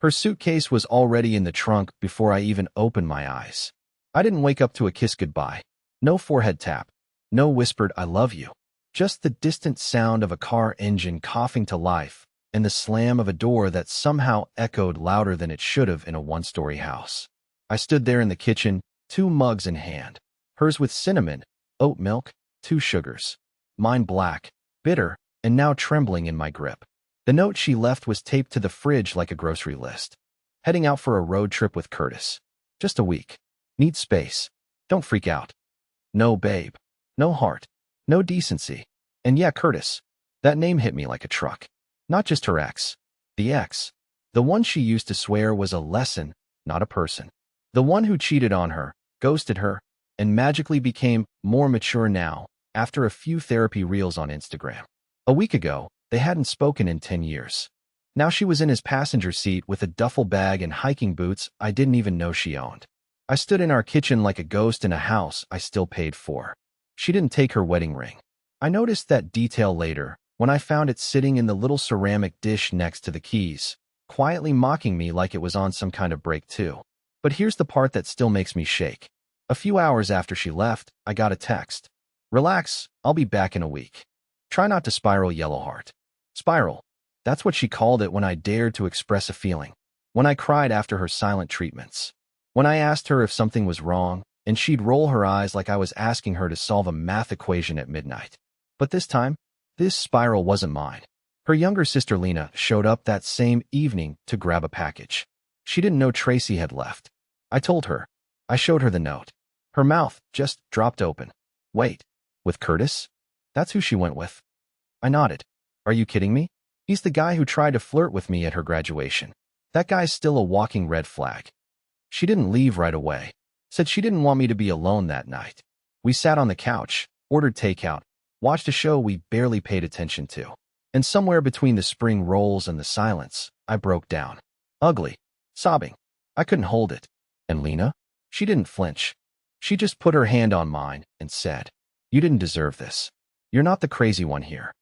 Her suitcase was already in the trunk before I even opened my eyes. I didn't wake up to a kiss goodbye. No forehead tap. No whispered "I love you." Just the distant sound of a car engine coughing to life and the slam of a door that somehow echoed louder than it should have in a one-story house. I stood there in the kitchen, 2 mugs in hand. Hers with cinnamon, oat milk, 2 sugars. Mine black, bitter, and now trembling in my grip. The note she left was taped to the fridge like a grocery list. Heading out for a road trip with Curtis. Just a week. Need space. Don't freak out. No babe. No heart. No decency. And yeah, Curtis. That name hit me like a truck. Not just her ex. The ex. The one she used to swear was a lesson, not a person. The one who cheated on her, ghosted her, and magically became more mature now, after a few therapy reels on Instagram. A week ago, they hadn't spoken in 10 years. Now she was in his passenger seat with a duffel bag and hiking boots I didn't even know she owned. I stood in our kitchen like a ghost in a house I still paid for. She didn't take her wedding ring. I noticed that detail later, when I found it sitting in the little ceramic dish next to the keys, quietly mocking me like it was on some kind of break too. But here's the part that still makes me shake. A few hours after she left, I got a text. "Relax, I'll be back in a week. Try not to spiral, yellow heart." Spiral. That's what she called it when I dared to express a feeling. When I cried after her silent treatments. When I asked her if something was wrong, and she'd roll her eyes like I was asking her to solve a math equation at midnight. But this time, this spiral wasn't mine. Her younger sister Lena showed up that same evening to grab a package. She didn't know Tracy had left. I told her. I showed her the note. Her mouth just dropped open. Wait, with Curtis? That's who she went with. I nodded. Are you kidding me? He's the guy who tried to flirt with me at her graduation. That guy's still a walking red flag. She didn't leave right away. Said she didn't want me to be alone that night. We sat on the couch, ordered takeout, watched a show we barely paid attention to. And somewhere between the spring rolls and the silence, I broke down. Ugly. Sobbing. I couldn't hold it. And Lena? She didn't flinch. She just put her hand on mine and said, "You didn't deserve this. You're not the crazy one here."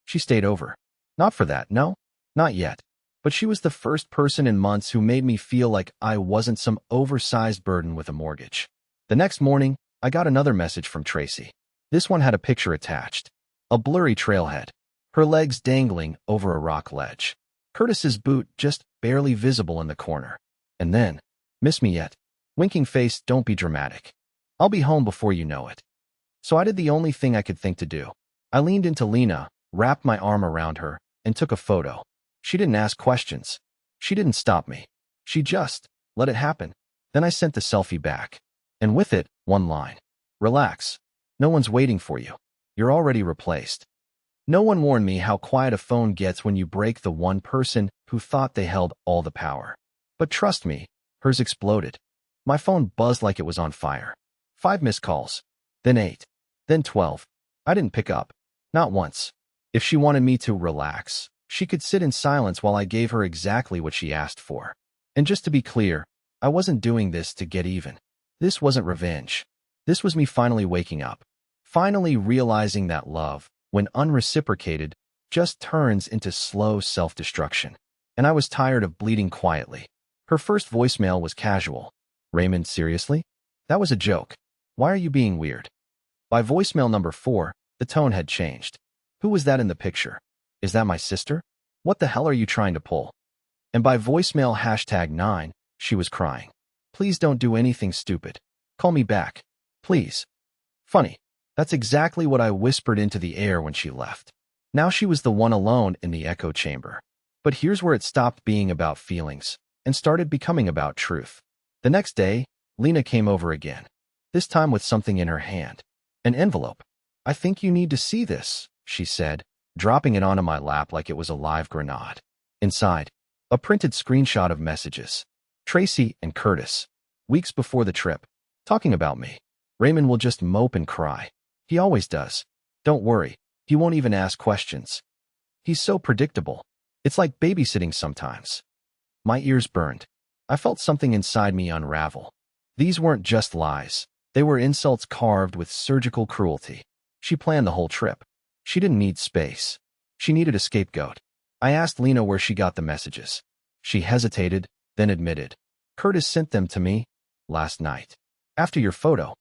She stayed over. Not for that, no. Not yet. But she was the first person in months who made me feel like I wasn't some oversized burden with a mortgage. The next morning, I got another message from Tracy. This one had a picture attached. A blurry trailhead. Her legs dangling over a rock ledge. Curtis's boot just barely visible in the corner. And then, "Miss me yet? Winking face, don't be dramatic. I'll be home before you know it." So I did the only thing I could think to do. I leaned into Lena, wrapped my arm around her, and took a photo. She didn't ask questions. She didn't stop me. She just let it happen. Then I sent the selfie back. And with it, one line. "Relax. No one's waiting for you. You're already replaced." No one warned me how quiet a phone gets when you break the one person who thought they held all the power. But trust me, hers exploded. My phone buzzed like it was on fire. 5 missed calls. Then 8. Then 12. I didn't pick up. Not once. If she wanted me to relax, she could sit in silence while I gave her exactly what she asked for. And just to be clear, I wasn't doing this to get even. This wasn't revenge. This was me finally waking up. Finally realizing that love, when unreciprocated, just turns into slow self-destruction. And I was tired of bleeding quietly. Her first voicemail was casual. "Raymond, seriously? That was a joke. Why are you being weird?" By voicemail number 4, the tone had changed. "Who was that in the picture? Is that my sister? What the hell are you trying to pull?" And by voicemail #9, she was crying. "Please don't do anything stupid. Call me back. Please." Funny. That's exactly what I whispered into the air when she left. Now she was the one alone in the echo chamber. But here's where it stopped being about feelings and started becoming about truth. The next day, Lena came over again, this time with something in her hand. An envelope. "I think you need to see this," she said, dropping it onto my lap like it was a live grenade. Inside, a printed screenshot of messages. Tracy and Curtis. Weeks before the trip. Talking about me. "Raymond will just mope and cry. He always does. Don't worry. He won't even ask questions. He's so predictable. It's like babysitting sometimes." My ears burned. I felt something inside me unravel. These weren't just lies. They were insults carved with surgical cruelty. She planned the whole trip. She didn't need space. She needed a scapegoat. I asked Lena where she got the messages. She hesitated, then admitted. Curtis sent them to me last night. After your photo.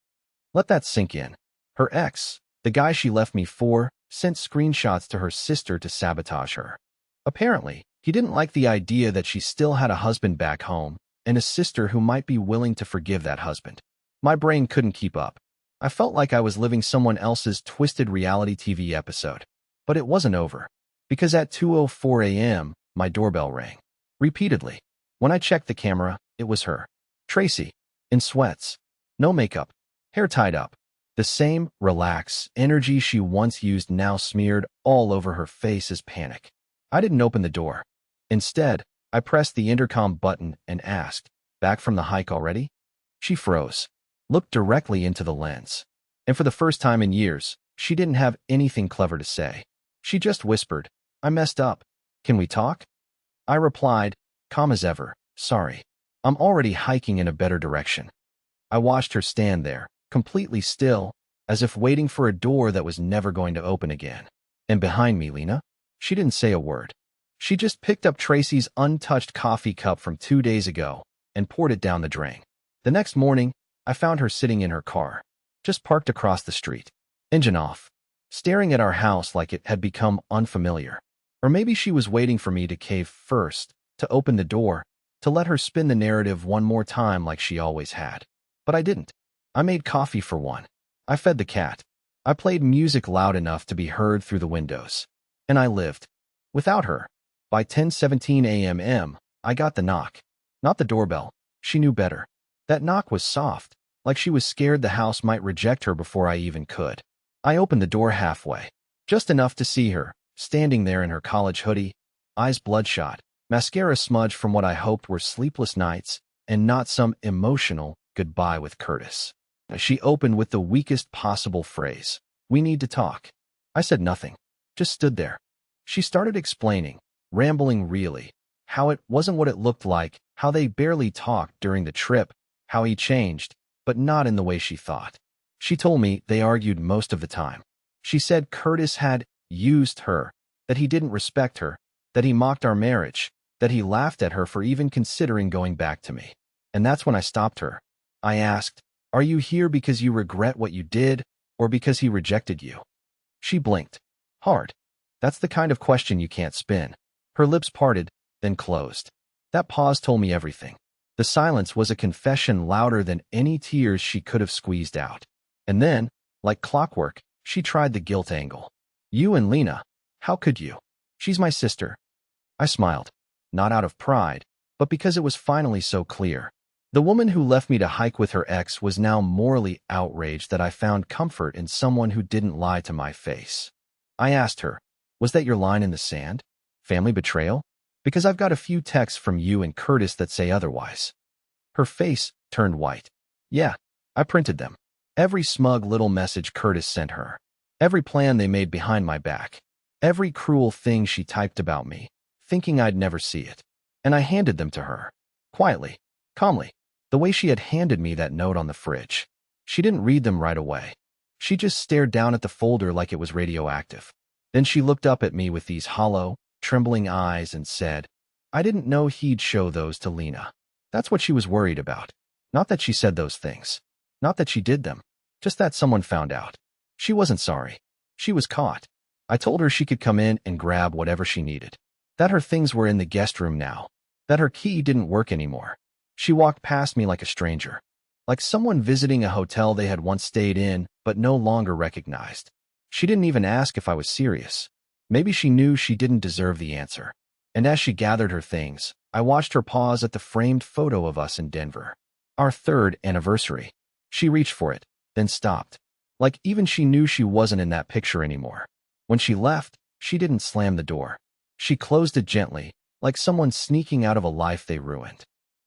Let that sink in. Her ex, the guy she left me for, sent screenshots to her sister to sabotage her. Apparently, he didn't like the idea that she still had a husband back home and a sister who might be willing to forgive that husband. My brain couldn't keep up. I felt like I was living someone else's twisted reality TV episode. But it wasn't over. Because at 2:04 a.m., my doorbell rang. Repeatedly. When I checked the camera, it was her. Tracy. In sweats. No makeup. Hair tied up. The same relaxed energy she once used now smeared all over her face as panic. I didn't open the door. Instead, I pressed the intercom button and asked, "Back from the hike already?" She froze, looked directly into the lens. And for the first time in years, she didn't have anything clever to say. She just whispered, "I messed up. Can we talk?" I replied, calm as ever, "Sorry. I'm already hiking in a better direction." I watched her stand there, completely still, as if waiting for a door that was never going to open again. And behind me, Lena? She didn't say a word. She just picked up Tracy's untouched coffee cup from 2 days ago and poured it down the drain. The next morning, I found her sitting in her car, just parked across the street, engine off, staring at our house like it had become unfamiliar. Or maybe she was waiting for me to cave first, to open the door, to let her spin the narrative one more time like she always had. But I didn't. I made coffee for one. I fed the cat. I played music loud enough to be heard through the windows. And I lived. Without her. By 10:17 a.m., I got the knock. Not the doorbell. She knew better. That knock was soft, like she was scared the house might reject her before I even could. I opened the door halfway, just enough to see her, standing there in her college hoodie, eyes bloodshot, mascara smudged from what I hoped were sleepless nights, and not some emotional goodbye with Curtis. She opened with the weakest possible phrase, "We need to talk." I said nothing, just stood there. She started explaining, rambling really, how it wasn't what it looked like, how they barely talked during the trip, how he changed, but not in the way she thought. She told me they argued most of the time. She said Curtis had used her, that he didn't respect her, that he mocked our marriage, that he laughed at her for even considering going back to me. And that's when I stopped her. I asked, "Are you here because you regret what you did, or because he rejected you?" She blinked. Hard. That's the kind of question you can't spin. Her lips parted, then closed. That pause told me everything. The silence was a confession louder than any tears she could have squeezed out. And then, like clockwork, she tried the guilt angle. "You and Lena, how could you? She's my sister." I smiled, not out of pride, but because it was finally so clear. The woman who left me to hike with her ex was now morally outraged that I found comfort in someone who didn't lie to my face. I asked her, "Was that your line in the sand? Family betrayal? Because I've got a few texts from you and Curtis that say otherwise." Her face turned white. "Yeah, I printed them. Every smug little message Curtis sent her. Every plan they made behind my back. Every cruel thing she typed about me, thinking I'd never see it. And I handed them to her. Quietly, calmly, the way she had handed me that note on the fridge. She didn't read them right away. She just stared down at the folder like it was radioactive. Then she looked up at me with these hollow, trembling eyes and said, "I didn't know he'd show those to Lena." That's what she was worried about. Not that she said those things. Not that she did them. Just that someone found out. She wasn't sorry. She was caught. I told her she could come in and grab whatever she needed. That her things were in the guest room now. That her key didn't work anymore. She walked past me like a stranger. Like someone visiting a hotel they had once stayed in, but no longer recognized. She didn't even ask if I was serious. Maybe she knew she didn't deserve the answer. And as she gathered her things, I watched her pause at the framed photo of us in Denver. Our 3rd anniversary. She reached for it, then stopped. Like even she knew she wasn't in that picture anymore. When she left, she didn't slam the door. She closed it gently, like someone sneaking out of a life they ruined.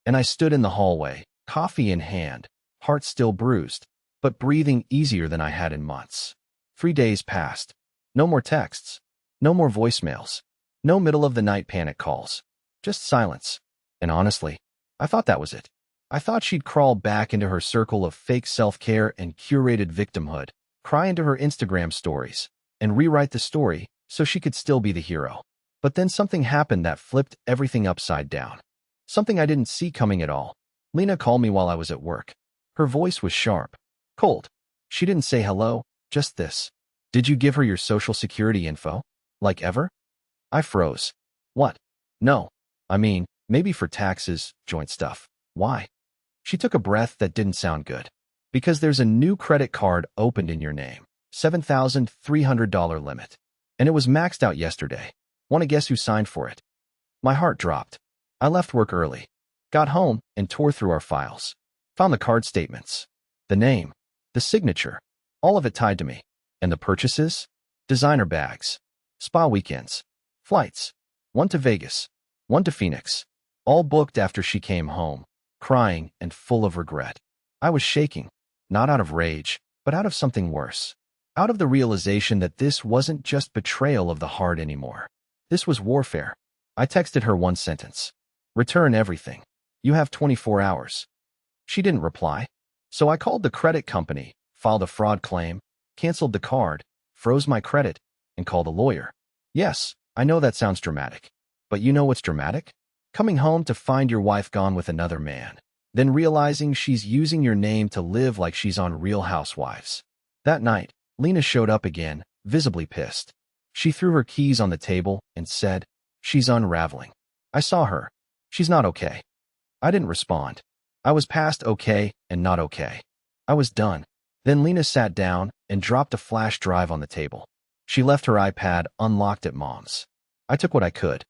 And I stood in the hallway, coffee in hand, heart still bruised, but breathing easier than I had in months. 3 days passed. No more texts. No more voicemails. No middle-of-the-night panic calls. Just silence. And honestly, I thought that was it. I thought she'd crawl back into her circle of fake self-care and curated victimhood, cry into her Instagram stories, and rewrite the story so she could still be the hero. But then something happened that flipped everything upside down. Something I didn't see coming at all. Lena called me while I was at work. Her voice was sharp, cold. She didn't say hello, just this. Did you give her your social security info? Like ever? I froze. What? No. I mean, maybe for taxes, joint stuff. Why? She took a breath that didn't sound good. Because there's a new credit card opened in your name. $7,300 limit. And it was maxed out yesterday. Want to guess who signed for it? My heart dropped. I left work early. Got home and tore through our files. Found the card statements. The name. The signature. All of it tied to me. And the purchases? Designer bags. Spa weekends. Flights. One to Vegas. One to Phoenix. All booked after she came home, crying and full of regret. I was shaking, not out of rage, but out of something worse. Out of the realization that this wasn't just betrayal of the heart anymore. This was warfare. I texted her one sentence. Return everything. You have 24 hours. She didn't reply. So I called the credit company, filed a fraud claim, canceled the card, froze my credit, and called a lawyer. Yes, I know that sounds dramatic. But you know what's dramatic? Coming home to find your wife gone with another man, then realizing she's using your name to live like she's on Real Housewives. That night, Lena showed up again, visibly pissed. She threw her keys on the table and said, "She's unraveling." I saw her. She's not okay. I didn't respond. I was past okay and not okay. I was done. Then Lena sat down and dropped a flash drive on the table. She left her iPad unlocked at Mom's. I took what I could.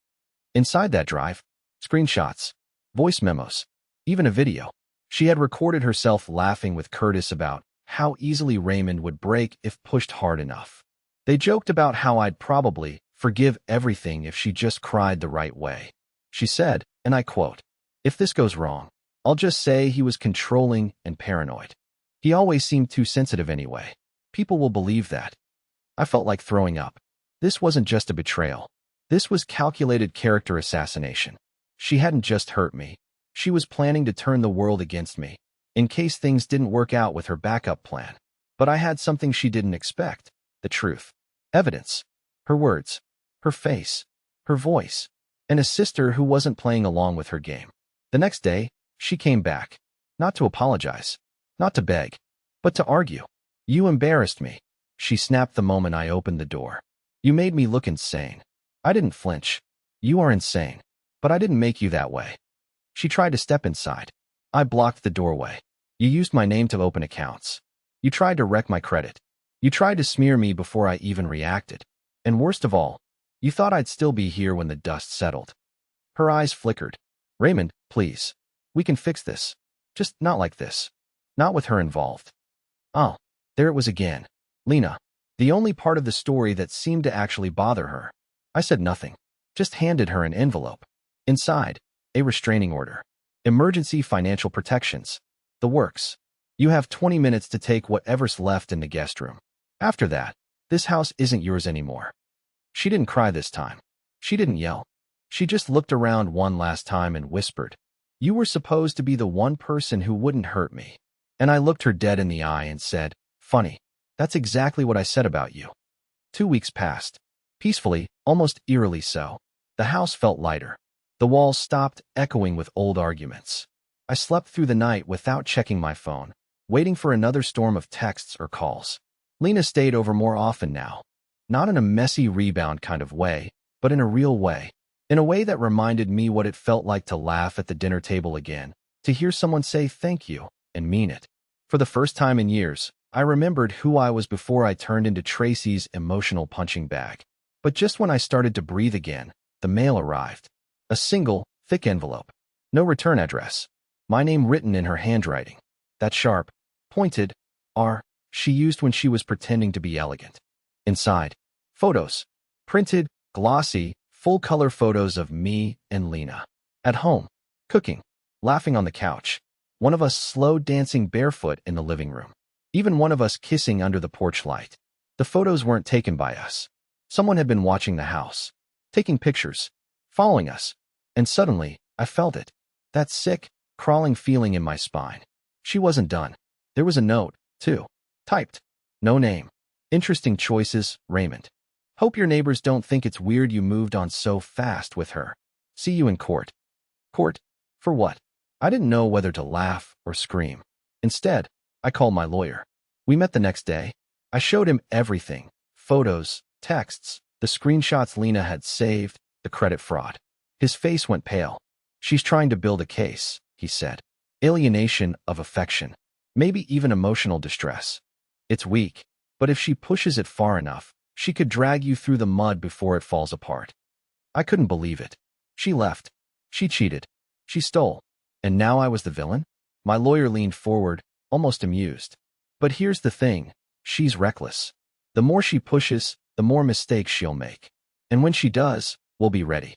Inside that drive, screenshots, voice memos, even a video. She had recorded herself laughing with Curtis about how easily Raymond would break if pushed hard enough. They joked about how I'd probably forgive everything if she just cried the right way. She said, and I quote, "If this goes wrong, I'll just say he was controlling and paranoid. He always seemed too sensitive anyway. People will believe that." I felt like throwing up. This wasn't just a betrayal. This was calculated character assassination. She hadn't just hurt me. She was planning to turn the world against me, in case things didn't work out with her backup plan. But I had something she didn't expect. The truth. Evidence. Her words. Her face. Her voice. And a sister who wasn't playing along with her game. The next day, she came back. Not to apologize. Not to beg. But to argue. "You embarrassed me," she snapped the moment I opened the door. "You made me look insane." I didn't flinch. "You are insane. But I didn't make you that way." She tried to step inside. I blocked the doorway. "You used my name to open accounts. You tried to wreck my credit. You tried to smear me before I even reacted. And worst of all, you thought I'd still be here when the dust settled." Her eyes flickered. "Raymond, please. We can fix this. Just not like this. Not with her involved." Oh, there it was again. Lena. The only part of the story that seemed to actually bother her. I said nothing. Just handed her an envelope. Inside, a restraining order. Emergency financial protections. The works. You have 20 minutes to take whatever's left in the guest room. After that, this house isn't yours anymore. She didn't cry this time. She didn't yell. She just looked around one last time and whispered, "You were supposed to be the one person who wouldn't hurt me." And I looked her dead in the eye and said, "Funny. That's exactly what I said about you." 2 weeks passed. Peacefully, almost eerily so. The house felt lighter. The walls stopped echoing with old arguments. I slept through the night without checking my phone, waiting for another storm of texts or calls. Lena stayed over more often now. Not in a messy rebound kind of way, but in a real way. In a way that reminded me what it felt like to laugh at the dinner table again, to hear someone say thank you and mean it. For the first time in years, I remembered who I was before I turned into Tracy's emotional punching bag. But just when I started to breathe again, the mail arrived. A single, thick envelope. No return address. My name written in her handwriting. That sharp, pointed R she used when she was pretending to be elegant. Inside, photos. Printed, glossy, full-color photos of me and Lena. At home, cooking, laughing on the couch. One of us slow dancing barefoot in the living room. Even one of us kissing under the porch light. The photos weren't taken by us. Someone had been watching the house, taking pictures, following us. And suddenly, I felt it. That sick, crawling feeling in my spine. She wasn't done. There was a note, too. Typed. No name. Interesting choices, Raymond. Hope your neighbors don't think it's weird you moved on so fast with her. See you in court. Court? For what? I didn't know whether to laugh or scream. Instead, I called my lawyer. We met the next day. I showed him everything. Photos, texts, the screenshots Lena had saved, the credit fraud. His face went pale. She's trying to build a case, he said. Alienation of affection. Maybe even emotional distress. It's weak, but if she pushes it far enough, she could drag you through the mud before it falls apart. I couldn't believe it. She left. She cheated. She stole. And now I was the villain? My lawyer leaned forward, almost amused. But here's the thing. She's reckless. The more she pushes, the more mistakes she'll make. And when she does, we'll be ready.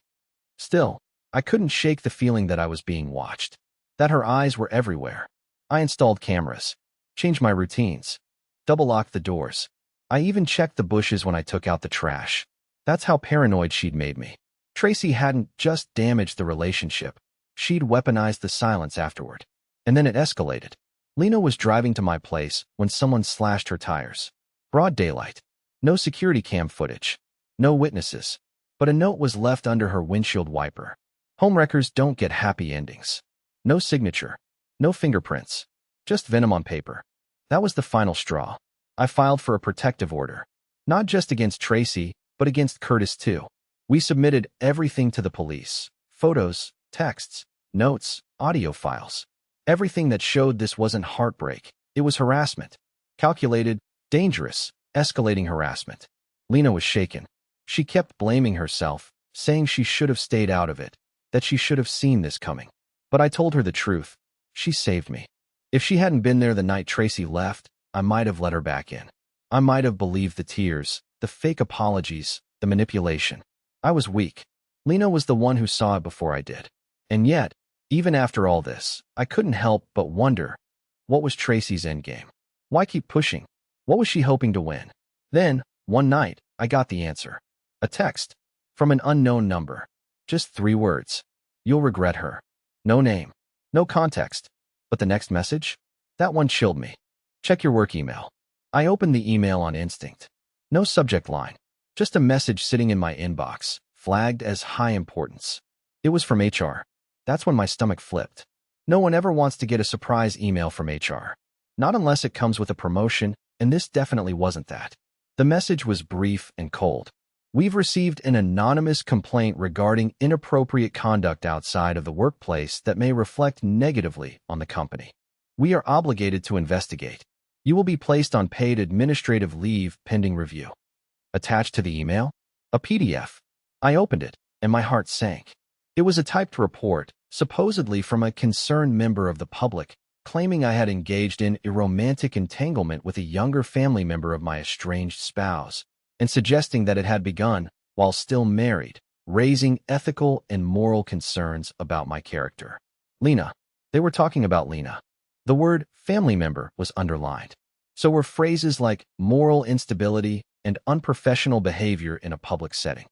Still, I couldn't shake the feeling that I was being watched. That her eyes were everywhere. I installed cameras. Changed my routines. Double-locked the doors. I even checked the bushes when I took out the trash. That's how paranoid she'd made me. Tracy hadn't just damaged the relationship. She'd weaponized the silence afterward. And then it escalated. Lena was driving to my place when someone slashed her tires. Broad daylight. No security cam footage. No witnesses. But a note was left under her windshield wiper. Homewreckers don't get happy endings. No signature. No fingerprints. Just venom on paper. That was the final straw. I filed for a protective order. Not just against Tracy, but against Curtis too. We submitted everything to the police. Photos, texts, notes, audio files. Everything that showed this wasn't heartbreak. It was harassment. Calculated, dangerous, escalating harassment. Lena was shaken. She kept blaming herself, saying she should have stayed out of it, that she should have seen this coming. But I told her the truth. She saved me. If she hadn't been there the night Tracy left, I might have let her back in. I might have believed the tears, the fake apologies, the manipulation. I was weak. Lena was the one who saw it before I did. And yet, even after all this, I couldn't help but wonder, what was Tracy's endgame? Why keep pushing? What was she hoping to win? Then, one night, I got the answer. A text. From an unknown number. Just 3 words. You'll regret her. No name. No context. But the next message? That one chilled me. Check your work email. I opened the email on instinct. No subject line. Just a message sitting in my inbox, flagged as high importance. It was from HR. That's when my stomach flipped. No one ever wants to get a surprise email from HR. Not unless it comes with a promotion, and this definitely wasn't that. The message was brief and cold. We've received an anonymous complaint regarding inappropriate conduct outside of the workplace that may reflect negatively on the company. We are obligated to investigate. You will be placed on paid administrative leave pending review. Attached to the email? A PDF. I opened it, and my heart sank. It was a typed report, supposedly from a concerned member of the public, claiming I had engaged in a romantic entanglement with a younger family member of my estranged spouse, and suggesting that it had begun while still married, raising ethical and moral concerns about my character. Lena. They were talking about Lena. The word family member was underlined. So were phrases like moral instability and unprofessional behavior in a public setting.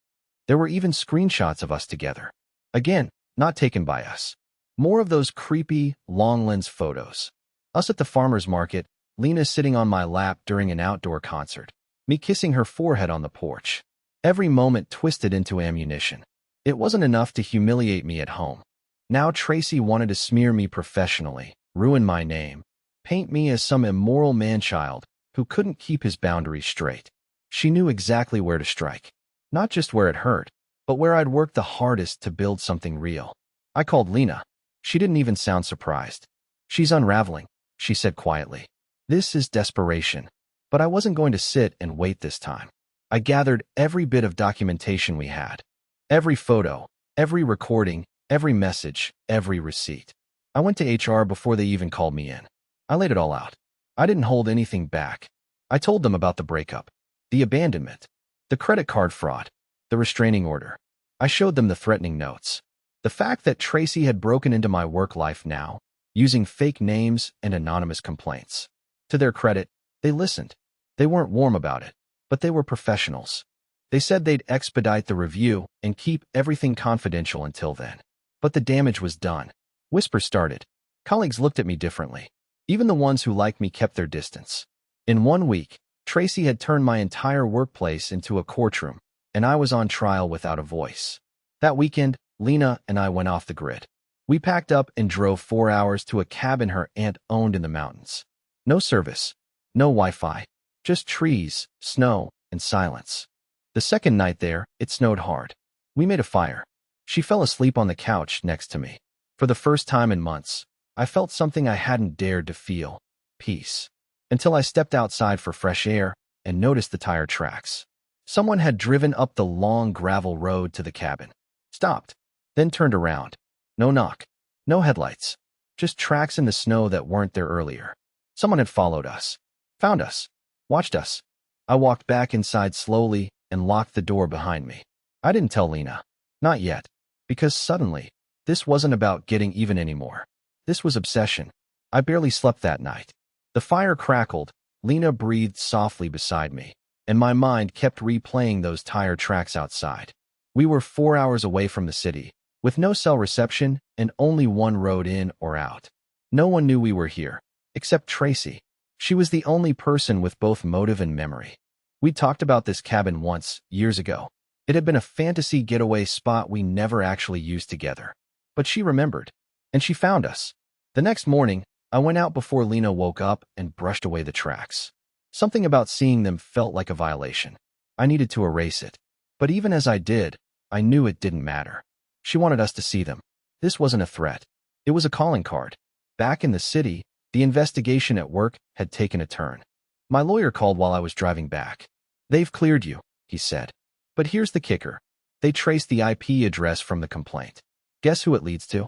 There were even screenshots of us together. Again, not taken by us. More of those creepy, long-lens photos. Us at the farmer's market, Lena sitting on my lap during an outdoor concert. Me kissing her forehead on the porch. Every moment twisted into ammunition. It wasn't enough to humiliate me at home. Now Tracy wanted to smear me professionally, ruin my name, paint me as some immoral man-child who couldn't keep his boundaries straight. She knew exactly where to strike. Not just where it hurt, but where I'd worked the hardest to build something real. I called Lena. She didn't even sound surprised. She's unraveling, she said quietly. This is desperation. But I wasn't going to sit and wait this time. I gathered every bit of documentation we had. Every photo, every recording, every message, every receipt. I went to HR before they even called me in. I laid it all out. I didn't hold anything back. I told them about the breakup, the abandonment, the credit card fraud, the restraining order. I showed them the threatening notes. The fact that Tracy had broken into my work life now, using fake names and anonymous complaints. To their credit, they listened. They weren't warm about it, but they were professionals. They said they'd expedite the review and keep everything confidential until then. But the damage was done. Whispers started. Colleagues looked at me differently. Even the ones who liked me kept their distance. In 1 week, Tracy had turned my entire workplace into a courtroom, and I was on trial without a voice. That weekend, Lena and I went off the grid. We packed up and drove 4 hours to a cabin her aunt owned in the mountains. No service, no Wi-Fi, just trees, snow, and silence. The second night there, it snowed hard. We made a fire. She fell asleep on the couch next to me. For the first time in months, I felt something I hadn't dared to feel: peace. Until I stepped outside for fresh air and noticed the tire tracks. Someone had driven up the long gravel road to the cabin, stopped, then turned around. No knock, no headlights, just tracks in the snow that weren't there earlier. Someone had followed us, found us, watched us. I walked back inside slowly and locked the door behind me. I didn't tell Lena, not yet, because suddenly, this wasn't about getting even anymore. This was obsession. I barely slept that night. The fire crackled, Lena breathed softly beside me, and my mind kept replaying those tire tracks outside. We were 4 hours away from the city, with no cell reception and only one road in or out. No one knew we were here, except Tracy. She was the only person with both motive and memory. We talked about this cabin once, years ago. It had been a fantasy getaway spot we never actually used together. But she remembered, and she found us. The next morning, I went out before Lena woke up and brushed away the tracks. Something about seeing them felt like a violation. I needed to erase it. But even as I did, I knew it didn't matter. She wanted us to see them. This wasn't a threat. It was a calling card. Back in the city, the investigation at work had taken a turn. My lawyer called while I was driving back. "They've cleared you," he said. But here's the kicker. They traced the IP address from the complaint. Guess who it leads to?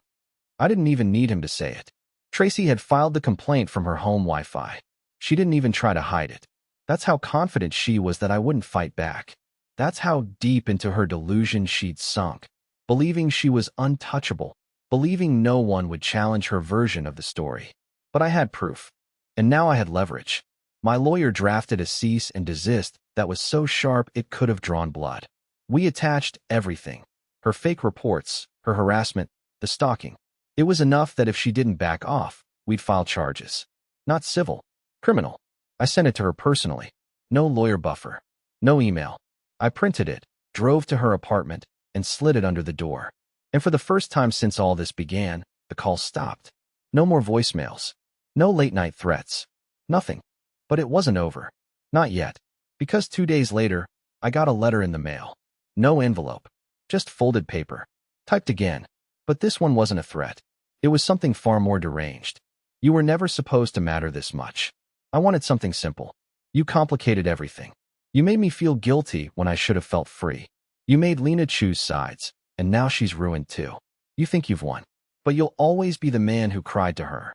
I didn't even need him to say it. Tracy had filed the complaint from her home Wi-Fi. She didn't even try to hide it. That's how confident she was that I wouldn't fight back. That's how deep into her delusion she'd sunk, believing she was untouchable, believing no one would challenge her version of the story. But I had proof, and now I had leverage. My lawyer drafted a cease and desist that was so sharp it could have drawn blood. We attached everything: her fake reports, her harassment, the stalking. It was enough that if she didn't back off, we'd file charges. Not civil, criminal. I sent it to her personally. No lawyer buffer. No email. I printed it, drove to her apartment, and slid it under the door. And for the first time since all this began, the calls stopped. No more voicemails. No late-night threats. Nothing. But it wasn't over. Not yet. Because 2 days later, I got a letter in the mail. No envelope. Just folded paper. Typed again. But this one wasn't a threat. It was something far more deranged. "You were never supposed to matter this much. I wanted something simple. You complicated everything. You made me feel guilty when I should have felt free. You made Lena choose sides, and now she's ruined too. You think you've won. But you'll always be the man who cried to her.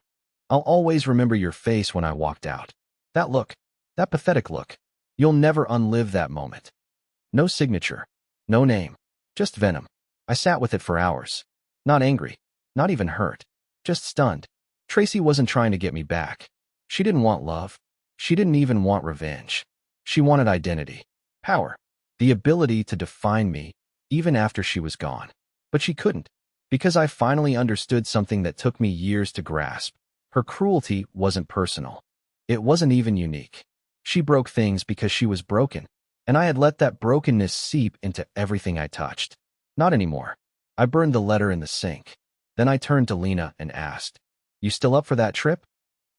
I'll always remember your face when I walked out. That look. That pathetic look. You'll never unlive that moment." No signature. No name. Just venom. I sat with it for hours. Not angry. Not even hurt. Just stunned. Tracy wasn't trying to get me back. She didn't want love. She didn't even want revenge. She wanted identity. Power. The ability to define me, even after she was gone. But she couldn't. Because I finally understood something that took me years to grasp. Her cruelty wasn't personal. It wasn't even unique. She broke things because she was broken, and I had let that brokenness seep into everything I touched. Not anymore. I burned the letter in the sink. Then I turned to Lena and asked, "You still up for that trip?"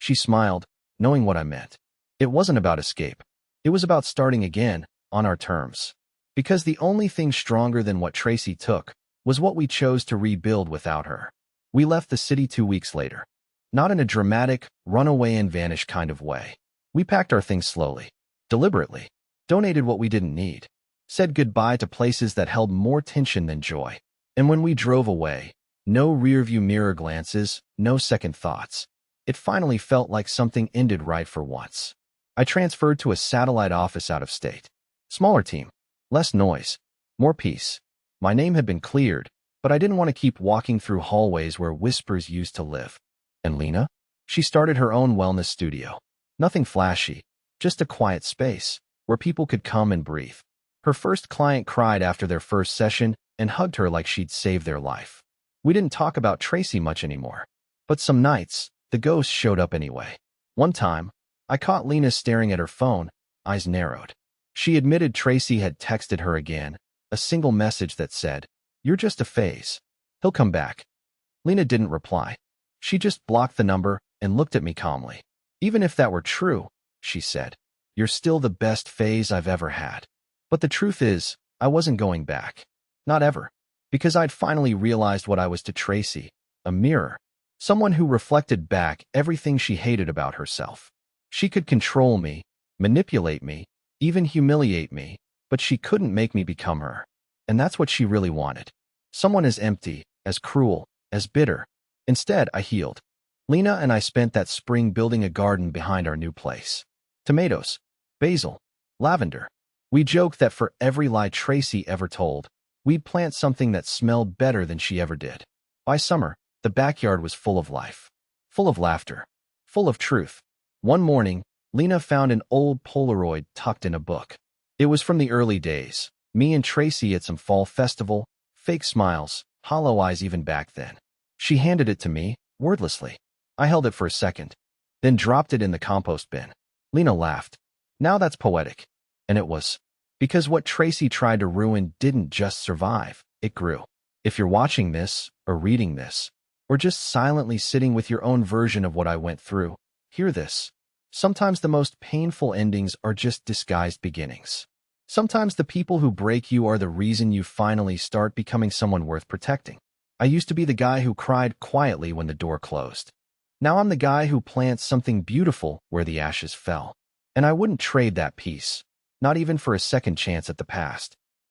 She smiled, knowing what I meant. It wasn't about escape. It was about starting again, on our terms. Because the only thing stronger than what Tracy took was what we chose to rebuild without her. We left the city 2 weeks later. Not in a dramatic, run away and vanish kind of way. We packed our things slowly, deliberately, donated what we didn't need, said goodbye to places that held more tension than joy. And when we drove away, no rearview mirror glances, no second thoughts. It finally felt like something ended right for once. I transferred to a satellite office out of state. Smaller team, less noise, more peace. My name had been cleared, but I didn't want to keep walking through hallways where whispers used to live. And Lena? She started her own wellness studio. Nothing flashy, just a quiet space where people could come and breathe. Her first client cried after their first session and hugged her like she'd saved their life. We didn't talk about Tracy much anymore. But some nights, the ghost showed up anyway. One time, I caught Lena staring at her phone, eyes narrowed. She admitted Tracy had texted her again, a single message that said, "You're just a phase. He'll come back." Lena didn't reply. She just blocked the number and looked at me calmly. "Even if that were true," she said, "you're still the best phase I've ever had." But the truth is, I wasn't going back. Not ever. Because I'd finally realized what I was to Tracy, a mirror. Someone who reflected back everything she hated about herself. She could control me, manipulate me, even humiliate me, but she couldn't make me become her. And that's what she really wanted. Someone as empty, as cruel, as bitter. Instead, I healed. Lena and I spent that spring building a garden behind our new place. Tomatoes, basil, lavender. We joked that for every lie Tracy ever told, we'd plant something that smelled better than she ever did. By summer, the backyard was full of life, full of laughter, full of truth. One morning, Lena found an old Polaroid tucked in a book. It was from the early days, me and Tracy at some fall festival, fake smiles, hollow eyes even back then. She handed it to me, wordlessly. I held it for a second, then dropped it in the compost bin. Lena laughed. "Now that's poetic." And it was. Because what Tracy tried to ruin didn't just survive, it grew. If you're watching this, or reading this, or just silently sitting with your own version of what I went through, hear this. Sometimes the most painful endings are just disguised beginnings. Sometimes the people who break you are the reason you finally start becoming someone worth protecting. I used to be the guy who cried quietly when the door closed. Now I'm the guy who plants something beautiful where the ashes fell. And I wouldn't trade that peace, not even for a second chance at the past.